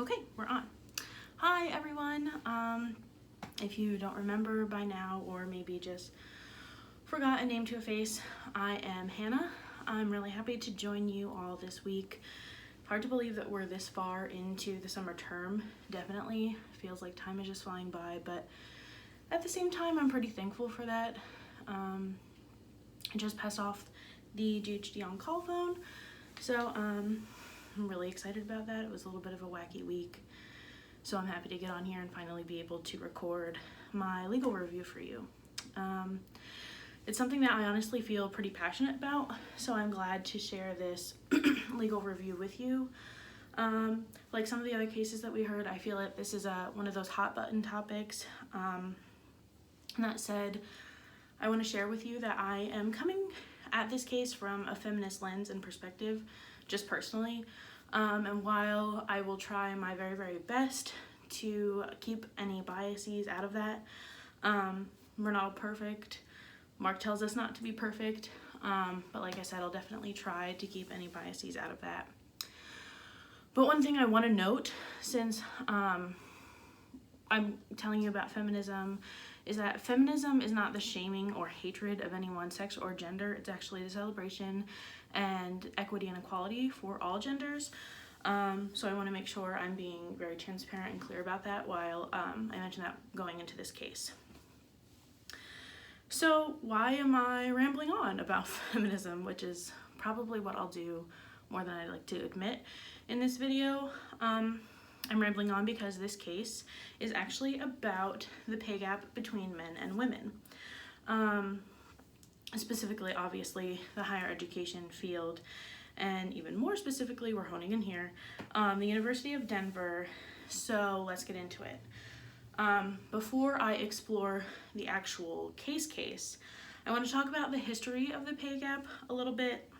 Okay, we're on. Hi everyone. If you don't remember by now, or maybe just forgot a name to a face, I am Hannah. I'm really happy to join you all this week. Hard to believe that we're this far into the summer term. Definitely feels like time is just flying by, but at the same time, I'm pretty thankful for that. I just passed off the GHD on-call phone, so I'm really excited about that. It was a little bit of a wacky week, so I'm happy to get on here and finally be able to record my legal review for you. It's something that I honestly feel pretty passionate about, so I'm glad to share this legal review with you. Like some of the other cases that we heard, I feel like this is one of those hot button topics. That said, I want to share with you that I am coming at this case from a feminist lens and perspective, just personally. And while I will try my very, very best to keep any biases out of that, we're not all perfect. Mark tells us not to be perfect, but like I said, I'll definitely try to keep any biases out of that. But one thing I want to note, since I'm telling you about feminism, is that feminism is not the shaming or hatred of any one sex or gender. It's actually the celebration and equity and equality for all genders. So I want to make sure I'm being very transparent and clear about that while I mention that going into this case. So why am I rambling on about feminism, which is probably what I'll do more than I like to admit in this video. I'm rambling on because this case is actually about the pay gap between men and women. Specifically, obviously, the higher education field, and even more specifically, we're honing in here, the University of Denver. So let's get into it. Before I explore the actual case, I want to talk about the history of the pay gap a little bit.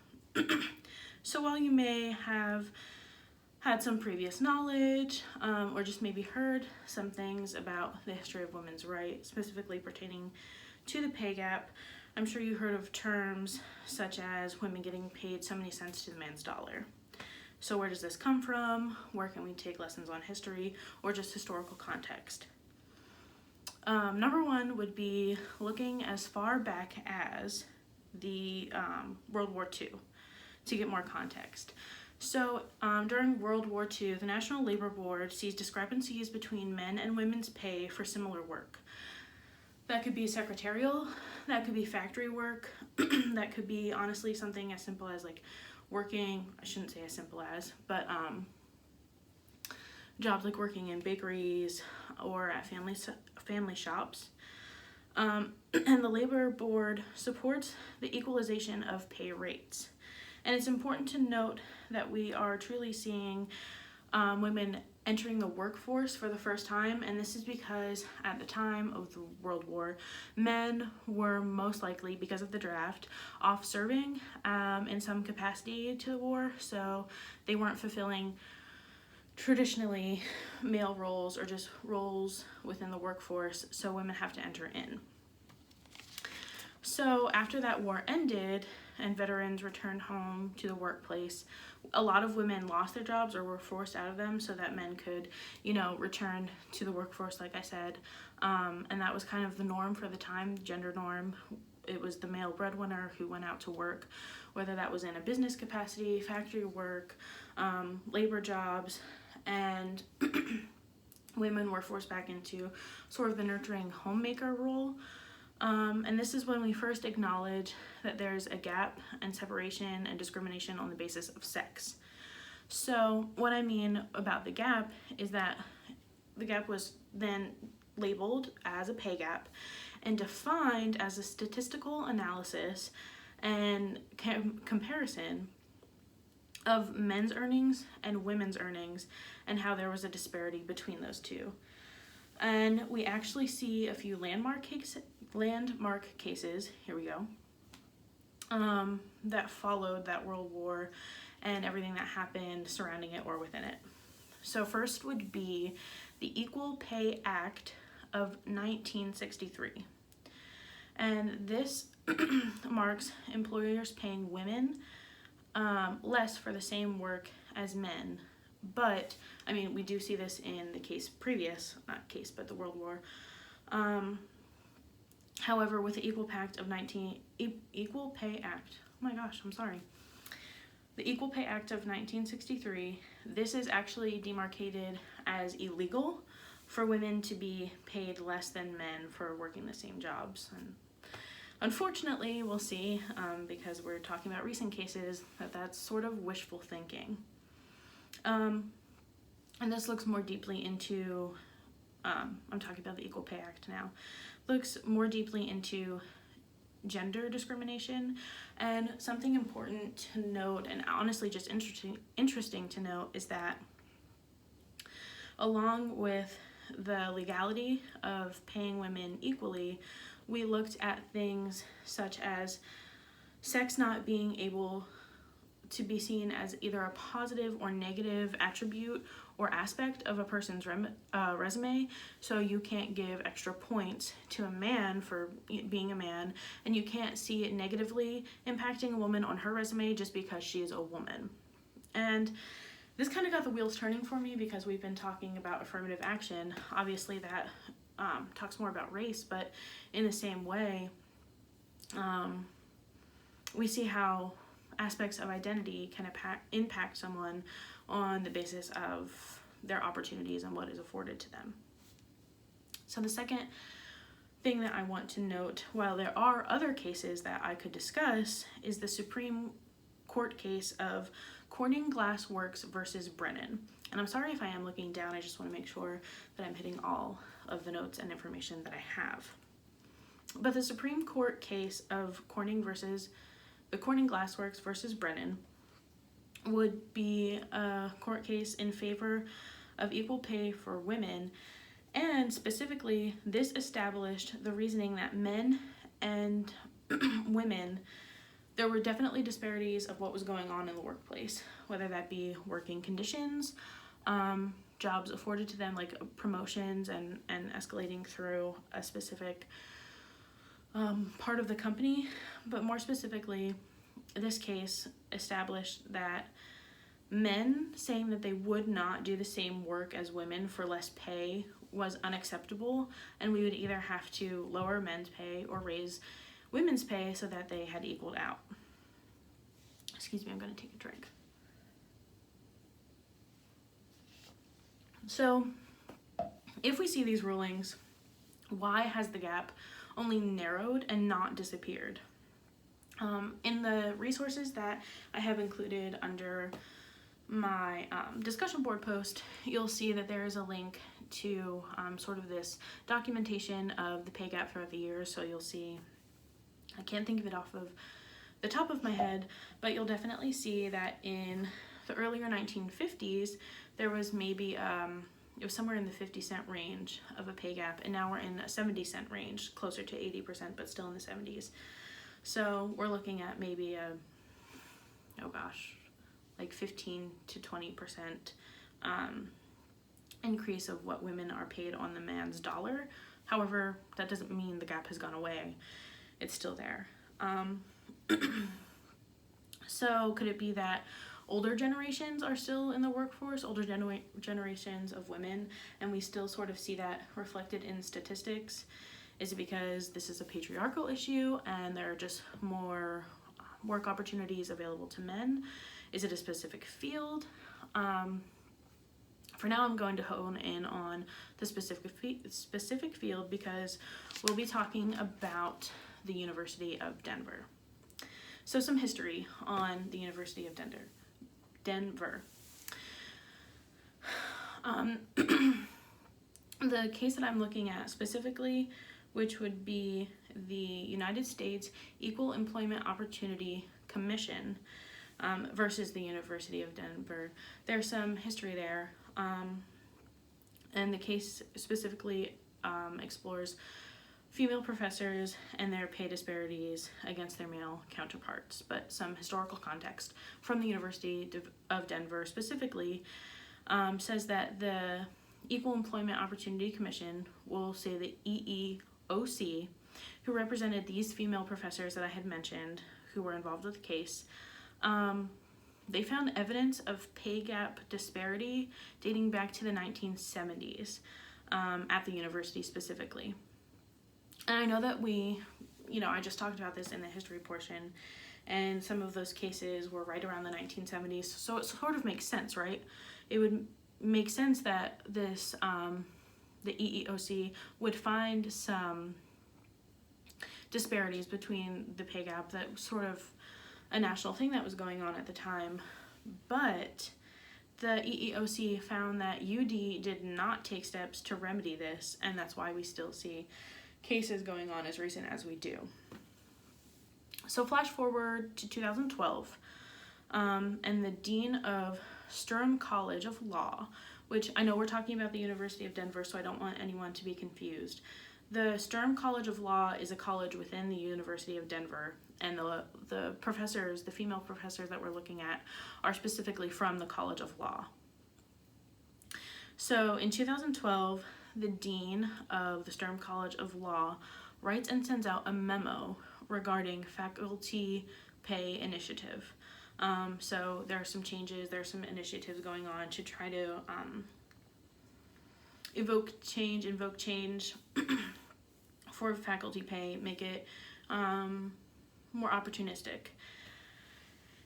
So while you may have had some previous knowledge, or just maybe heard some things about the history of women's rights, specifically pertaining to the pay gap, I'm sure you heard of terms such as women getting paid so many cents to the man's dollar. So where does this come from? Where can we take lessons on history or just historical context? Number one would be looking as far back as the World War II to get more context. So during World War II, the National Labor Board sees discrepancies between men and women's pay for similar work. That could be secretarial, that could be factory work, that could be honestly something as simple as like working, I shouldn't say as simple as, but jobs like working in bakeries or at family shops. And the Labor Board supports the equalization of pay rates. And it's important to note that we are truly seeing women entering the workforce for the first time, and this is because at the time of the World War, men were most likely, because of the draft, off serving in some capacity to the war, so they weren't fulfilling traditionally male roles or just roles within the workforce, so women have to enter in. So after that war ended and veterans returned home to the workplace, a lot of women lost their jobs or were forced out of them so that men could, return to the workforce, like I said. And that was kind of the norm for the time, gender norm. It was the male breadwinner who went out to work, whether that was in a business capacity, factory work, labor jobs, and women were forced back into sort of the nurturing homemaker role. And this is when we first acknowledge that there's a gap and separation and discrimination on the basis of sex. So what I mean about the gap is that the gap was then labeled as a pay gap and defined as a statistical analysis and comparison of men's earnings and women's earnings and how there was a disparity between those two. And we actually see a few landmark cases, here we go, that followed that World War and everything that happened surrounding it or within it. So first would be the Equal Pay Act of 1963. And this marks employers paying women less for the same work as men, But, I mean, we do see this in the case previous, not case, but the World War. However, with the Equal Pay Act, oh my gosh, I'm sorry. The Equal Pay Act of 1963, this is actually demarcated as illegal for women to be paid less than men for working the same jobs. And unfortunately, we'll see, because we're talking about recent cases, that that's sort of wishful thinking. And this looks more deeply into, I'm talking about the Equal Pay Act now, looks more deeply into gender discrimination. And something important to note, and honestly just interesting to note, is that along with the legality of paying women equally, we looked at things such as sex not being able to be seen as either a positive or negative attribute or aspect of a person's resume. So you can't give extra points to a man for being a man, and you can't see it negatively impacting a woman on her resume just because she is a woman. And this kind of got the wheels turning for me, because we've been talking about affirmative action. Obviously that talks more about race, but in the same way, we see how aspects of identity can impact someone on the basis of their opportunities and what is afforded to them. So the second thing that I want to note, while there are other cases that I could discuss, is the Supreme Court case of Corning Glass Works versus Brennan. And I'm sorry if I am looking down, I just want to make sure that I'm hitting all of the notes and information that I have. But the Supreme Court case of the Corning Glass Works versus Brennan would be a court case in favor of equal pay for women, and specifically this established the reasoning that men and women, there were definitely disparities of what was going on in the workplace, whether that be working conditions, jobs afforded to them, like promotions and escalating through a specific part of the company. But more specifically, this case established that men saying that they would not do the same work as women for less pay was unacceptable, and we would either have to lower men's pay or raise women's pay so that they had equaled out. Excuse me, I'm going to take a drink. So if we see these rulings, why has the gap only narrowed and not disappeared? In the resources that I have included under my discussion board post, you'll see that there is a link to sort of this documentation of the pay gap throughout the years. So you'll see, I can't think of it off of the top of my head, but you'll definitely see that in the earlier 1950s, there was maybe, it was somewhere in the 50-cent range of a pay gap, and now we're in a 70-cent range, closer to 80%, but still in the 70s. So we're looking at maybe like 15 to 20% increase of what women are paid on the man's dollar. However, that doesn't mean the gap has gone away. It's still there. So could it be that older generations are still in the workforce, older generations of women, and we still sort of see that reflected in statistics? Is it because this is a patriarchal issue and there are just more work opportunities available to men? Is it a specific field? For now, I'm going to hone in on the specific field, because we'll be talking about the University of Denver. So some history on the University of Denver. The case that I'm looking at specifically, which would be the United States Equal Employment Opportunity Commission versus the University of Denver. There's some history there, and the case specifically explores female professors and their pay disparities against their male counterparts. But some historical context from the University of Denver specifically says that the Equal Employment Opportunity Commission, will say the EEOC, who represented these female professors that I had mentioned who were involved with the case, they found evidence of pay gap disparity dating back to the 1970s at the university specifically. And I know that I just talked about this in the history portion, and some of those cases were right around the 1970s, so it sort of makes sense, right? It would make sense that this, the EEOC would find some disparities between the pay gap, that was sort of a national thing that was going on at the time. But the EEOC found that UD did not take steps to remedy this, and that's why we still see cases going on as recent as we do. So flash forward to 2012, and the dean of Sturm College of Law, which I know we're talking about the University of Denver, so I don't want anyone to be confused. The Sturm College of Law is a college within the University of Denver, and the professors, the female professors that we're looking at, are specifically from the College of Law. So in 2012, the dean of the Sturm College of Law writes and sends out a memo regarding faculty pay initiative. So there are some changes, there are some initiatives going on to try to invoke change for faculty pay, make it more opportunistic.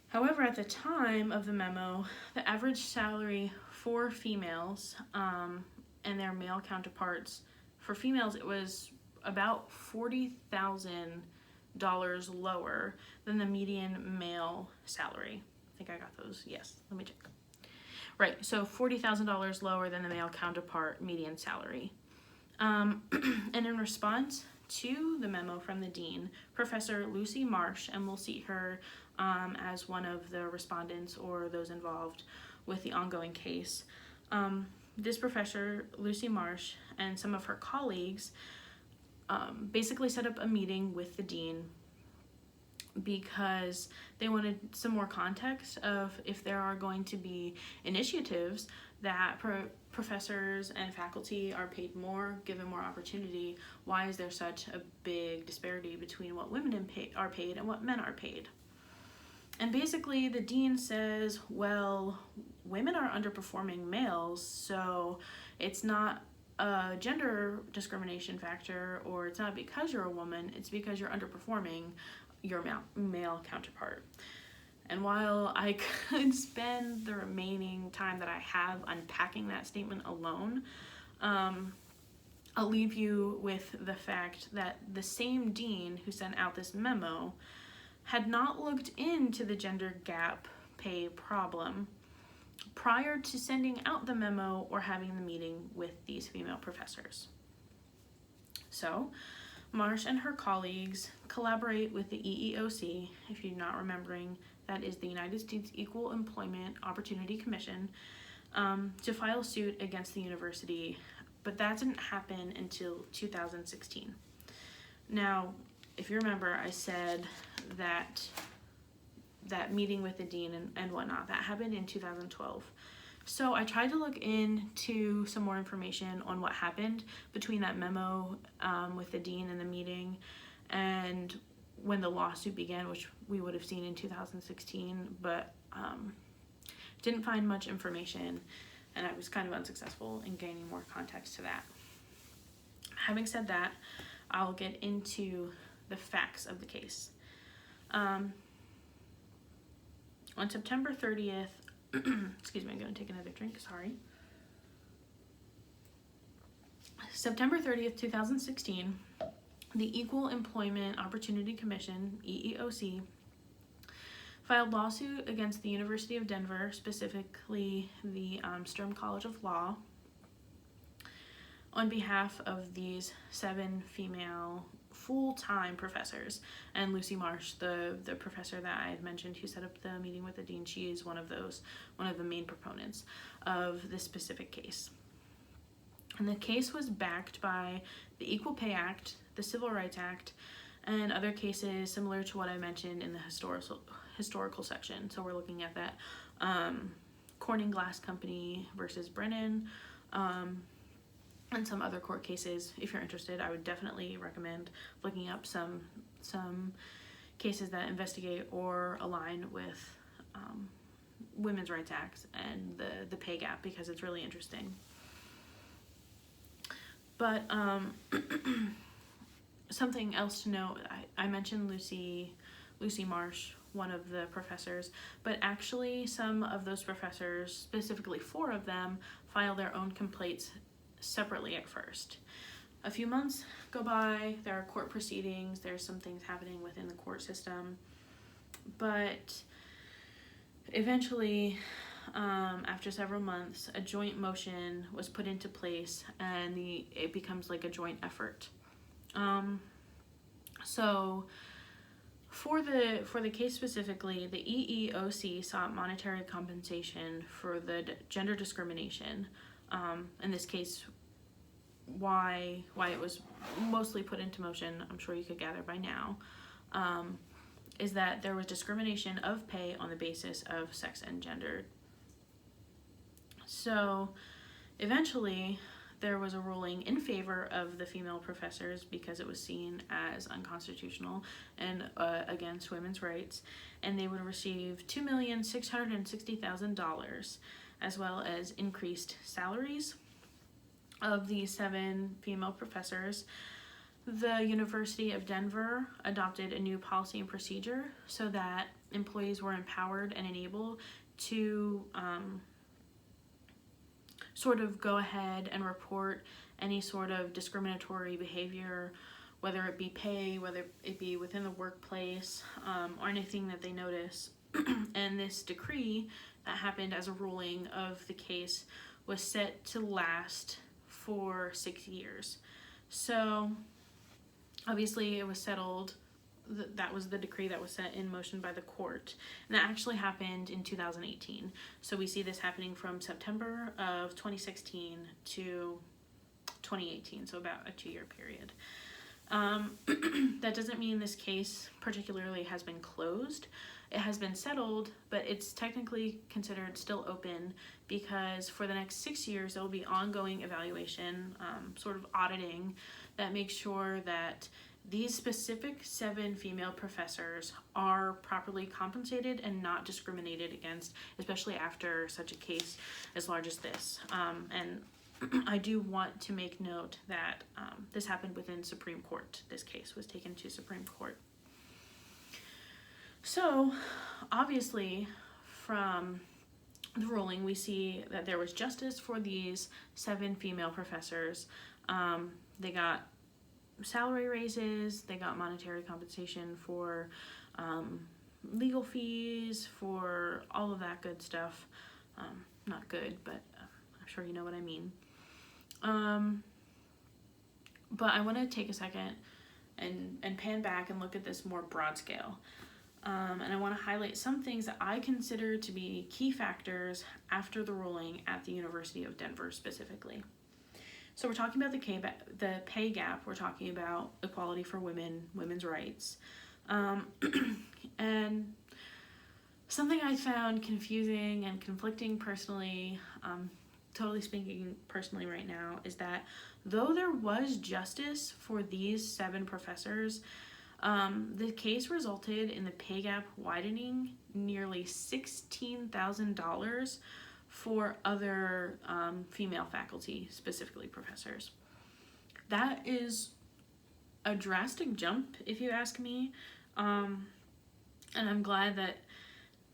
However, at the time of the memo, the average salary for females and their male counterparts, for females it was about $40,000 lower than the median male salary. I think I got those. Yes, let me check. Right, so $40,000 lower than the male counterpart median salary. And in response to the memo from the dean, Professor Lucy Marsh, and we'll see her as one of the respondents or those involved with the ongoing case. This professor, Lucy Marsh, and some of her colleagues basically set up a meeting with the dean because they wanted some more context of if there are going to be initiatives that professors and faculty are paid more, given more opportunity. Why is there such a big disparity between what women are paid and what men are paid? And basically the dean says, well, women are underperforming males, so it's not a gender discrimination factor, or it's not because you're a woman, it's because you're underperforming your male counterpart. And while I could spend the remaining time that I have unpacking that statement alone, I'll leave you with the fact that the same dean who sent out this memo had not looked into the gender gap pay problem prior to sending out the memo or having the meeting with these female professors. So, Marsh and her colleagues collaborate with the EEOC, if you're not remembering, that is the United States Equal Employment Opportunity Commission, to file suit against the university, but that didn't happen until 2016. Now, if you remember, I said that meeting with the dean and whatnot, that happened in 2012. So I tried to look into some more information on what happened between that memo with the dean and the meeting and when the lawsuit began, which we would have seen in 2016, but didn't find much information, and I was kind of unsuccessful in gaining more context to that. Having said that, I'll get into the facts of the case. On September 30th, excuse me, I'm going to take another drink, sorry. September 30th, 2016, the Equal Employment Opportunity Commission, EEOC, filed lawsuit against the University of Denver, specifically the Sturm College of Law, on behalf of these 7 female full-time professors. And Lucy Marsh, the professor that I had mentioned who set up the meeting with the dean, she is one of the main proponents of this specific case. And the case was backed by the Equal Pay Act, the Civil Rights Act, and other cases similar to what I mentioned in the historical section. So we're looking at that Corning Glass Company versus Brennan, and some other court cases. If you're interested, I would definitely recommend looking up some cases that investigate or align with Women's Rights Act and the pay gap, because it's really interesting. But something else to note, I mentioned Lucy Marsh, one of the professors, but actually some of those professors, specifically 4 of them, file their own complaints separately at first. A few months go by, there are court proceedings, there's some things happening within the court system, but eventually, after several months, a joint motion was put into place, and it becomes like a joint effort. So for the case specifically, the EEOC sought monetary compensation for the gender discrimination. In this case, why it was mostly put into motion, I'm sure you could gather by now, is that there was discrimination of pay on the basis of sex and gender. So eventually there was a ruling in favor of the female professors because it was seen as unconstitutional and against women's rights, and they would receive $2,660,000 as well as increased salaries. Of the 7 female professors, the University of Denver adopted a new policy and procedure so that employees were empowered and enabled to sort of go ahead and report any sort of discriminatory behavior, whether it be pay, whether it be within the workplace, or anything that they notice. And this decree that happened as a ruling of the case was set to last for 6 years. So obviously it was settled. That was the decree that was set in motion by the court, and that actually happened in 2018. So we see this happening from September of 2016 to 2018, so about a 2-year period. That doesn't mean this case particularly has been closed. It has been settled, but it's technically considered still open because for the next 6 years there will be ongoing evaluation, sort of auditing, that makes sure that these specific 7 female professors are properly compensated and not discriminated against, especially after such a case as large as this. And I do want to make note that this happened within Supreme Court. This case was taken to Supreme Court. So obviously from the ruling we see that there was justice for these 7 female professors. They got salary raises, they got monetary compensation for legal fees, for all of that good stuff. Not good, but I'm sure you know what I mean. But I want to take a second and pan back and look at this more broad scale. And I want to highlight some things that I consider to be key factors after the ruling at the University of Denver specifically. So we're talking about the pay gap, we're talking about equality for women, women's rights. And something I found confusing and conflicting personally, totally speaking personally right now, is that though there was justice for these 7 professors, the case resulted in the pay gap widening nearly $16,000 for other female faculty, specifically professors. That is a drastic jump, if you ask me, and I'm glad that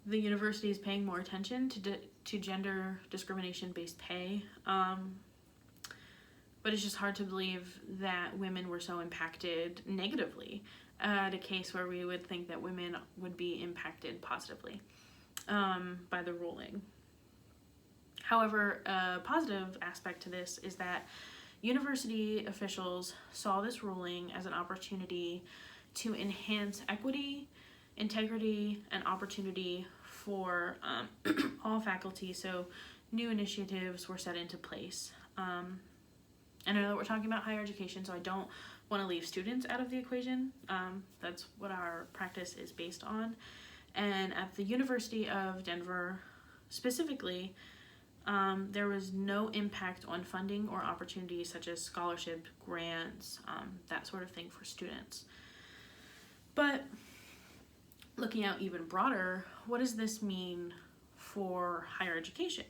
the university is paying more attention to gender discrimination-based pay, but it's just hard to believe that women were so impacted negatively at a case where we would think that women would be impacted positively by the ruling. However, a positive aspect to this is that university officials saw this ruling as an opportunity to enhance equity, integrity, and opportunity for all faculty, so new initiatives were set into place. And I know that we're talking about higher education, so I don't want to leave students out of the equation. That's what our practice is based on. And at the University of Denver specifically, there was no impact on funding or opportunities such as scholarship, grants, that sort of thing for students. But looking out even broader, what does this mean for higher education.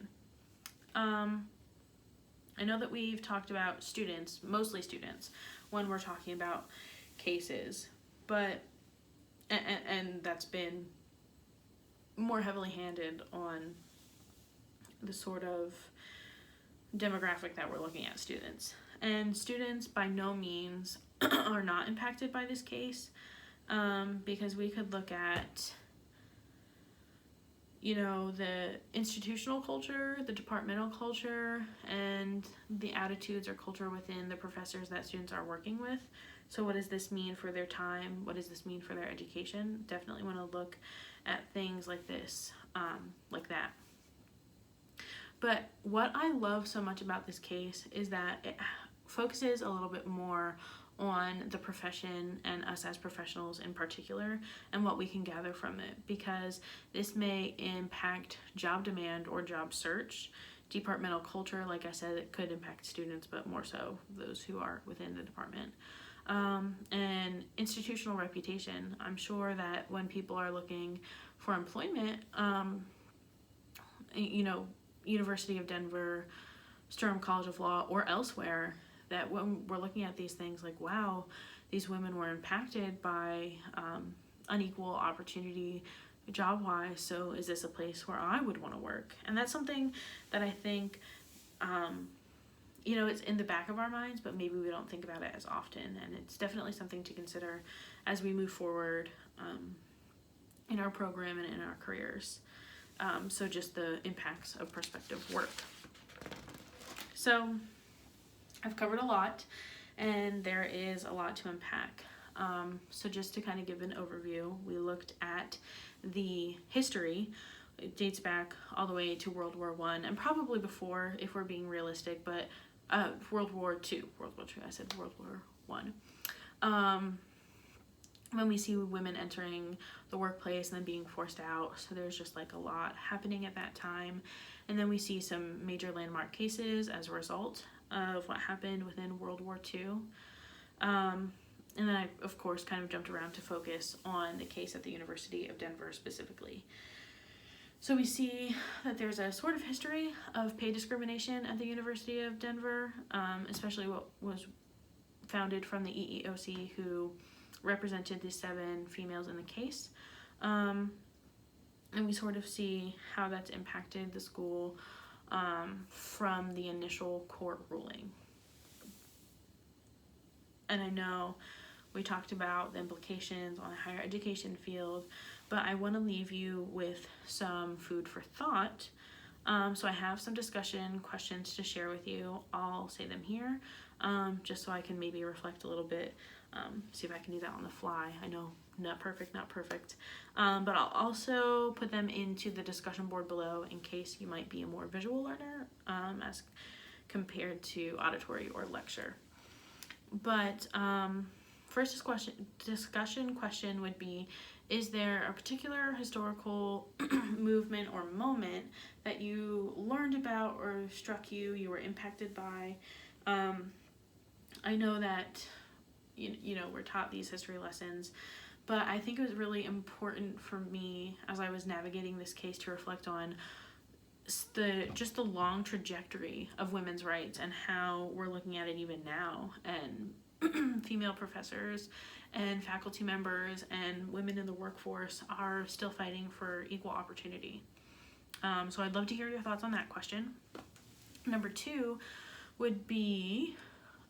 I know that we've talked about students, mostly students, when we're talking about cases, but, and that's been more heavily handed on the sort of demographic that we're looking at, students. And students by no means are not impacted by this case, because we could look at, you know, the institutional culture, the departmental culture, and the attitudes or culture within the professors that students are working with. So what does this mean for their time? What does this mean for their education? Definitely want to look at things like this, like that. But what I love so much about this case is that it focuses a little bit more on the profession and us as professionals in particular and what we can gather from it, because this may impact job demand or job search. Departmental culture, like I said, it could impact students, but more so those who are within the department. And institutional reputation. I'm sure that when people are looking for employment, you know, University of Denver, Sturm College of Law, or elsewhere, that when we're looking at these things, like, wow, these women were impacted by unequal opportunity job-wise, so is this a place where I would want to work? And that's something that I think, you know, it's in the back of our minds, but maybe we don't think about it as often, and it's definitely something to consider as we move forward in our program and in our careers. So just the impacts of prospective work. So I've covered a lot, and there is a lot to unpack. So just to kind of give an overview, we looked at the history. It dates back all the way to World War I, and probably before, if we're being realistic, but World War II, I said World War I. When we see women entering the workplace and then being forced out, so there's just like a lot happening at that time. And then we see some major landmark cases as a result of what happened within World War II. And then I, of course, kind of jumped around to focus on the case at the University of Denver specifically. So we see that there's a sort of history of pay discrimination at the University of Denver, especially what was founded from the EEOC, who represented the 7 females in the case. And we sort of see how that's impacted the school from the initial court ruling. And I know we talked about the implications on the higher education field, but I want to leave you with some food for thought. So I have some discussion questions to share with you. I'll say them here, just so I can maybe reflect a little bit, see if I can do that on the fly. I know, not perfect, but I'll also put them into the discussion board below in case you might be a more visual learner as compared to auditory or lecture. But first discussion question would be, is there a particular historical movement or moment that you learned about or struck you, you were impacted by? I know that you know, we're taught these history lessons, but I think it was really important for me as I was navigating this case to reflect on just the long trajectory of women's rights and how we're looking at it even now, and female professors and faculty members and women in the workforce are still fighting for equal opportunity. So I'd love to hear your thoughts on that question. Number 2 would be,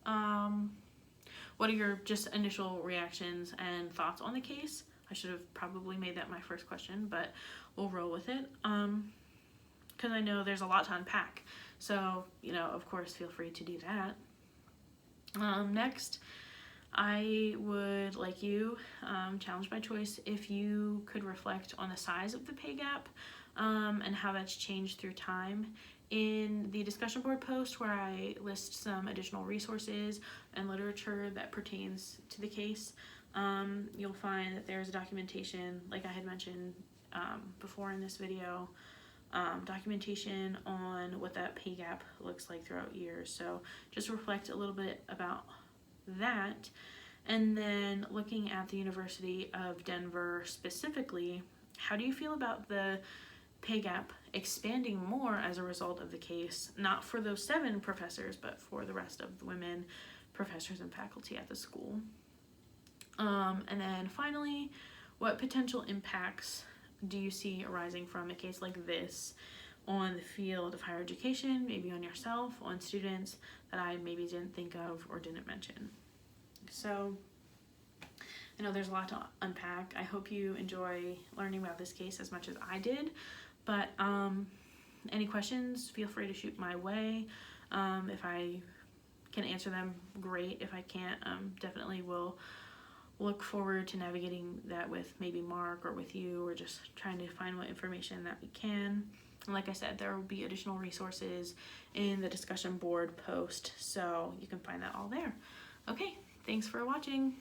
what are your just initial reactions and thoughts on the case? I should have probably made that my first question, but we'll roll with it. Because I know there's a lot to unpack. So, you know, of course, feel free to do that. Next, I would like you, challenge by choice, if you could reflect on the size of the pay gap and how that's changed through time. In the discussion board post where I list some additional resources and literature that pertains to the case, you'll find that there's documentation, like I had mentioned before in this video, documentation on what that pay gap looks like throughout years. So just reflect a little bit about that. And then looking at the University of Denver specifically, how do you feel about the pay gap expanding more as a result of the case, not for those 7 professors, but for the rest of the women professors and faculty at the school. And then finally, what potential impacts do you see arising from a case like this on the field of higher education, maybe on yourself, on students that I maybe didn't think of or didn't mention? So I know there's a lot to unpack. I hope you enjoy learning about this case as much as I did, but any questions, feel free to shoot my way. If I can answer them, great. If I can't, definitely will look forward to navigating that with maybe Mark or with you, or just trying to find what information that we can. And like I said, there will be additional resources in the discussion board post, so you can find that all there. Okay, thanks for watching.